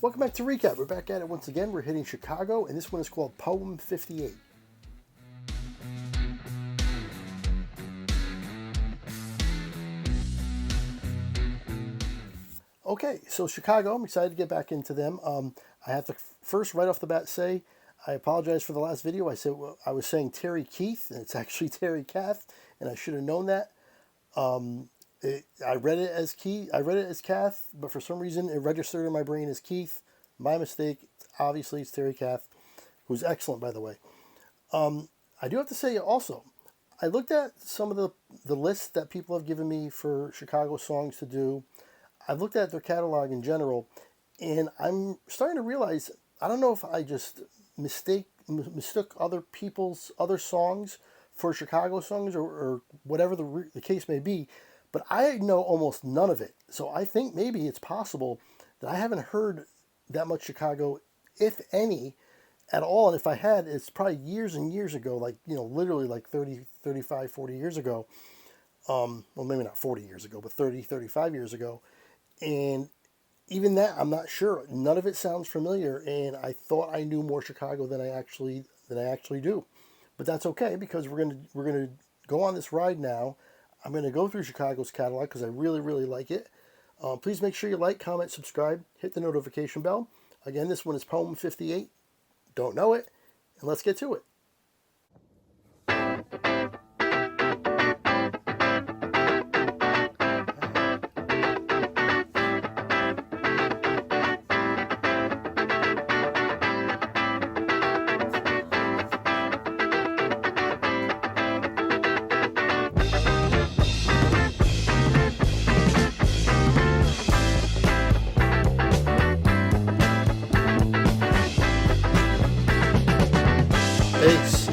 Welcome back to Recap. We're back at it once again. We're hitting Chicago, and this one is called Poem 58. Okay, so Chicago, I'm excited to get back into them. I have to first, right off the bat, say I apologize for the last video. I was saying Terry Keith, and it's actually Terry Kath, and I should have known that. I read it as Kath, but for some reason it registered in my brain as Keith. My mistake. Obviously, it's Terry Kath, who's excellent, by the way. I do have to say also, I looked at some of the lists that people have given me for Chicago songs to do. I've looked at their catalog in general, and I'm starting to realize, I don't know if I just mistook other people's other songs for Chicago songs or whatever the case may be, but I know almost none of it. So I think maybe it's possible that I haven't heard that much Chicago, if any, at all. And if I had, it's probably years and years ago, like, literally like 30, 35, 40 years ago. Well, maybe not 40 years ago, but 30, 35 years ago. And even that, I'm not sure. None of it sounds familiar, and I thought I knew more Chicago than I actually do. But that's okay, because we're gonna go on this ride now. I'm going to go through Chicago's catalog because I really, really like it. Please make sure you like, comment, subscribe, hit the notification bell. Again, this one is Poem 58. Don't know it, and let's get to it. Bass.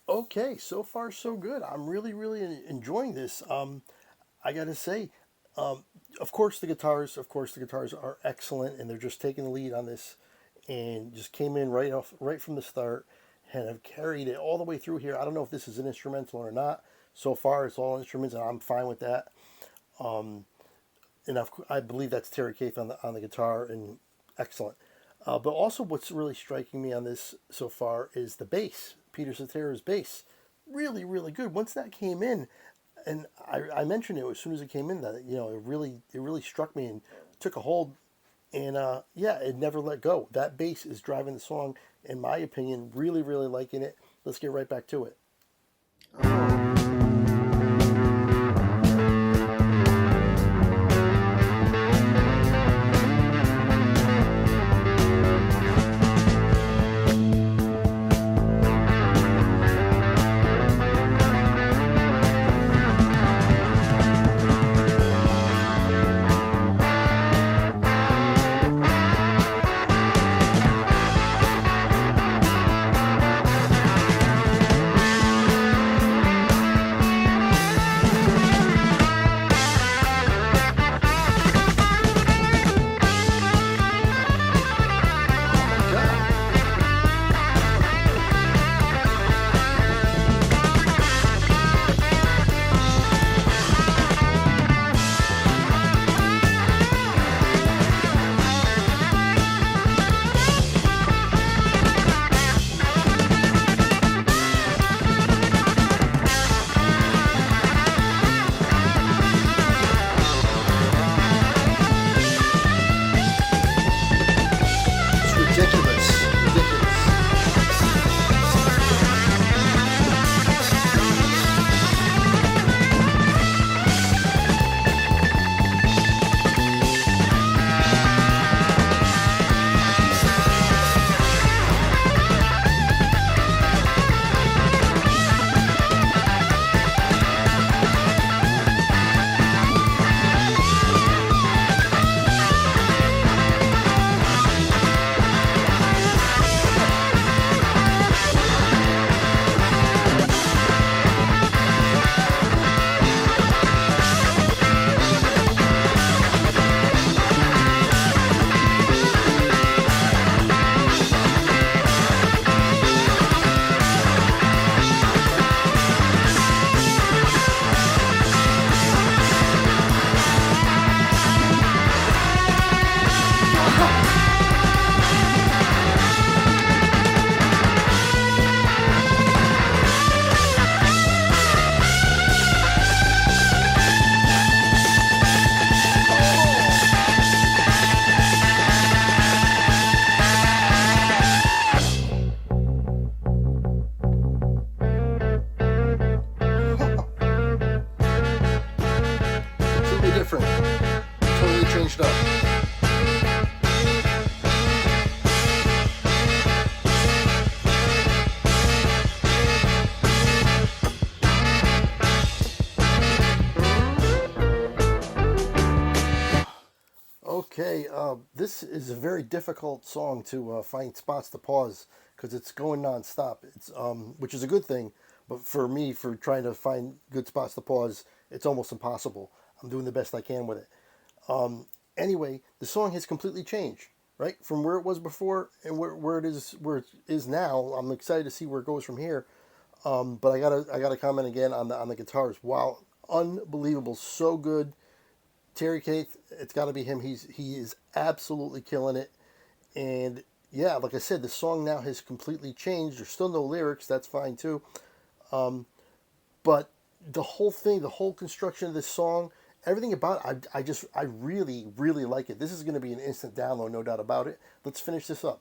Okay, so far so good. I'm really, really enjoying this. I gotta say, of course the guitars are excellent, and they're just taking the lead on this, and just came in right from the start, and have carried it all the way through here. I don't know if this is an instrumental or not. So far, it's all instruments, and I'm fine with that. And I believe that's Terry Keith on the guitar, and excellent. But also, what's really striking me on this so far is the bass. Peter Cetera's bass, really, really good. Once that came in, and I mentioned it as soon as it came in, that it really struck me and took a hold, and yeah, it never let go. That bass is driving the song, in my opinion. Really, really liking it. Let's get right back to it. changed up. Okay, this is a very difficult song to find spots to pause because it's going nonstop. It's which is a good thing, but for me, for trying to find good spots to pause, it's almost impossible. I'm doing the best I can with it. Anyway, the song has completely changed, right, from where it was before and where it is now. I'm excited to see where it goes from here. But I gotta comment again on the guitars. Wow, unbelievable, so good. Terry Kath, it's got to be him. He is absolutely killing it. And yeah, like I said, the song now has completely changed. There's still no lyrics. That's fine too. But the whole thing, the whole construction of this song, everything about it, I really, really like it. This is going to be an instant download, no doubt about it. Let's finish this up.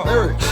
Lyrics.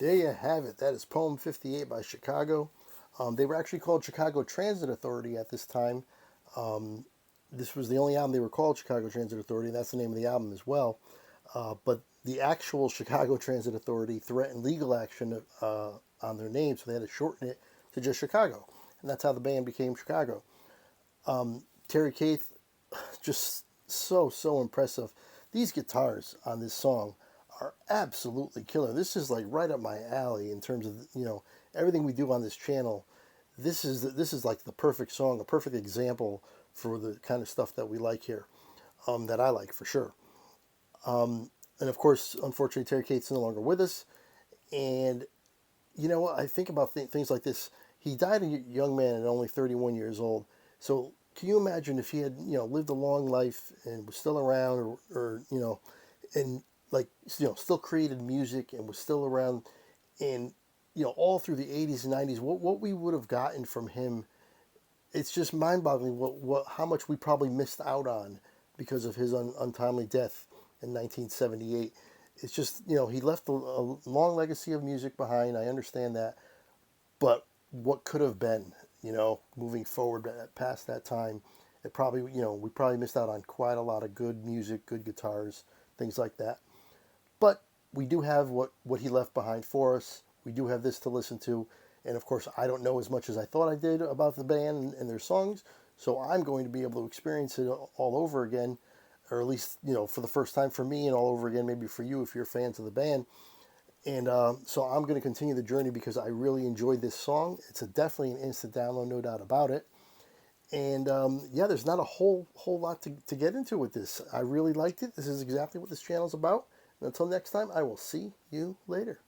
There you have it. That is Poem 58 by Chicago. They were actually called Chicago Transit Authority at this time. This was the only album they were called, Chicago Transit Authority, and that's the name of the album as well. But the actual Chicago Transit Authority threatened legal action on their name, so they had to shorten it to just Chicago. And that's how the band became Chicago. Terry Kath, just so impressive. These guitars on this song are absolutely killer. This is like right up my alley in terms of, everything we do on this channel. this is like the perfect song, a perfect example for the kind of stuff that we like here, that I like for sure. And of course, unfortunately, Terry Kate's no longer with us. And you know what? I think about things like this. He died a young man at only 31 years old. So can you imagine if he had, lived a long life and was still around, or and like, still created music and was still around, and all through the 80s and 90s, what we would have gotten from him. It's just mind-boggling what how much we probably missed out on because of his untimely death in 1978. It's just, he left a long legacy of music behind. I understand that, but what could have been, moving forward past that time, it probably, we probably missed out on quite a lot of good music, good guitars, things like that. But we do have what he left behind for us. We do have this to listen to. And of course, I don't know as much as I thought I did about the band and their songs. So I'm going to be able to experience it all over again, or at least, for the first time for me, and all over again maybe for you if you're fans of the band. And so I'm going to continue the journey because I really enjoyed this song. It's definitely an instant download, no doubt about it. And yeah, there's not a whole lot to get into with this. I really liked it. This is exactly what this channel is about. And until next time, I will see you later.